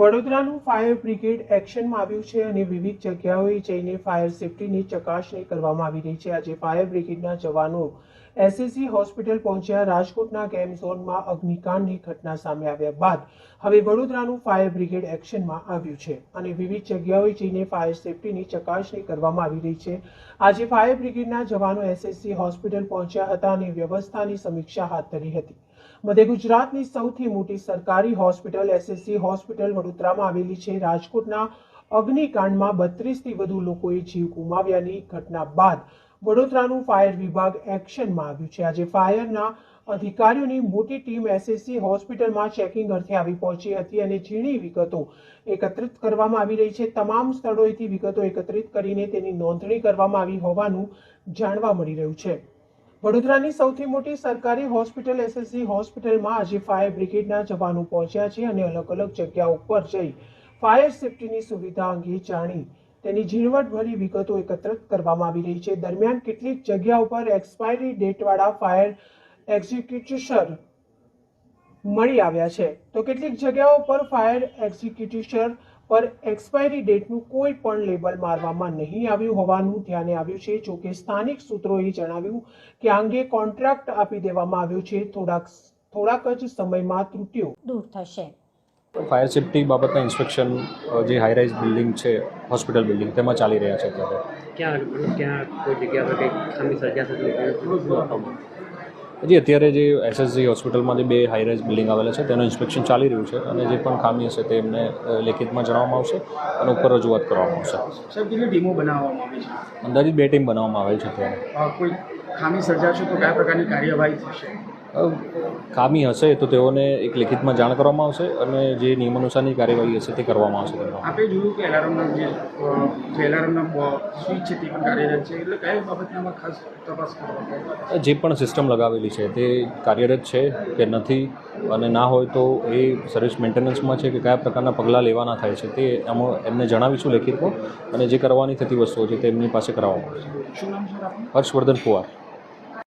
વડોદરાનું fire brigade એક્શનમાં આવ્યું છે અને વિવિધ જગ્યાઓએ જઈને ફાયર સેફટીની ચકાસણી કરવામાં આવી રહી છે। આજે ફાયર બ્રિગેડના જવાનો એસએસસી હોસ્પિટલ પહોંચ્યા। રાજકોટના ગેમ ઝોનમાં અગ્નિકાંડની ઘટના સામે આવ્યા બાદ હવે વડોદરાનું ફાયર બ્રિગેડ એક્શનમાં આવ્યું છે અને વિવિધ જગ્યાઓએ જઈને ફાયર સેફટીની ચકાસણી કરવામાં આવી રહી છે। આજે ફાયર બ્રિગેડના જવાનો એસએસસી હોસ્પિટલ પહોંચ્યા હતા અને વ્યવસ્થાની સમીક્ષા હાથ ધરી હતી। મધ્ય ગુજરાતની સૌથી મોટી સરકારી હોસ્પિટલ એસએસસી હોસ્પિટલ વડોદરામાં આવેલી છે। રાજકોટના અગ્નિકાંડમાં 32થી વધુ લોકોએ જીવ ગુમાવ્યાની ઘટના બાદ વડોદરાનું ફાયર વિભાગ એક્શનમાં આવ્યું છે। આજે ફાયરના અધિકારીઓની મોટી ટીમ એસએસસી હોસ્પિટલમાં ચેકિંગ અર્થે આવી પહોંચી હતી અને ઝીણી વિગતો એકત્રિત કરવામાં આવી રહી છે। તમામ સ્થળોએથી વિગતો એકત્રિત કરીને તેની નોંધણી કરવામાં આવી હોવાનું જાણવા મળી રહ્યું છે। વડોદરાની સૌથી મોટી સરકારી હોસ્પિટલ એસએસસી હોસ્પિટલમાં આજે ફાયર બ્રિગેડના જવાનો પહોંચ્યા છે અને અલગ અલગ જગ્યાઓ પર જઈ ફાયર સેફટીની સુવિધા અંગે જાણી તેની ઝીણવટભરી વિગતો એકત્રિત કરવામાં આવી રહી છે। દરમિયાન કેટલીક જગ્યાઓ પર એક્સપાયરી ડેટવાળા ફાયર એક્ઝિક્યુટિશર મળી આવ્યા છે તો કેટલીક જગ્યાઓ પર ફાયર એક્ઝિક્યુટિશર પર એક્સપાયરી ડેટનું કોઈ પણ લેબલ મારવામાં નહીં આવ્યું હોવાનું ધ્યાને આવ્યું છે। જો કે સ્થાનિક સૂત્રોએ જણાવ્યું કે આ અંગે કોન્ટ્રાક્ટ આપી દેવામાં આવ્યો છે। થોડાક જ સમયમાં ત્રુટિઓ દૂર થશે। ફાયર સેફટી બાબતના ઇન્સ્પેક્શન જે હાઈ રાઇઝ બિલ્ડિંગ છે હોસ્પિટલ બિલ્ડિંગ તેમાં ચાલી રહ્યા છે અત્યારે। ક્યાં કોઈ જગ્યા પર કંઈક ખામી સર્જાશે? હજી અત્યારે જે એસએસસી હોસ્પિટલમાં જે 2 હાઈ રાઇઝ બિલ્ડિંગ આવેલા છે તેનું ઇન્સ્પેક્શન ચાલી રહ્યું છે અને જે પણ ખામી હશે તે એમને લેખિતમાં જણાવવામાં આવશે અને ઉપર રજૂઆત કરવામાં આવશે। સાહેબ, કેટલી ટીમો બનાવવામાં આવી છે? અંદાજિત 2 ટીમ બનાવવામાં આવેલ છે અત્યારે। કોઈ ખામી સર્જાશે તો કયા પ્રકારની કાર્યવાહી થશે? ખામી હશે તો તેઓને એક લેખિતમાં જાણ કરવામાં આવશે અને જે નિયમાનુસારની કાર્યવાહી હશે તે કરવામાં આવશે। આપણે જોયું કે એલાર્મના સ્વિચ છે તે પણ કાર્યરત છે, એટલે કયા બાબતમાં ખાસ તપાસ કરવામાં? જે પણ સિસ્ટમ લગાવેલી છે તે કાર્યરત છે કે નથી અને ના હોય તો એ સર્વિસ મેન્ટેનન્સમાં છે કે કયા પ્રકારના પગલાં લેવાના થાય છે તે એમને જણાવીશું લેખિતમાં અને જે કરવાની થતી વસ્તુઓ છે તે એમની પાસે કરાવવામાં આવશે। શું નામ છે આપનું? હર્ષવર્ધન પુવાર।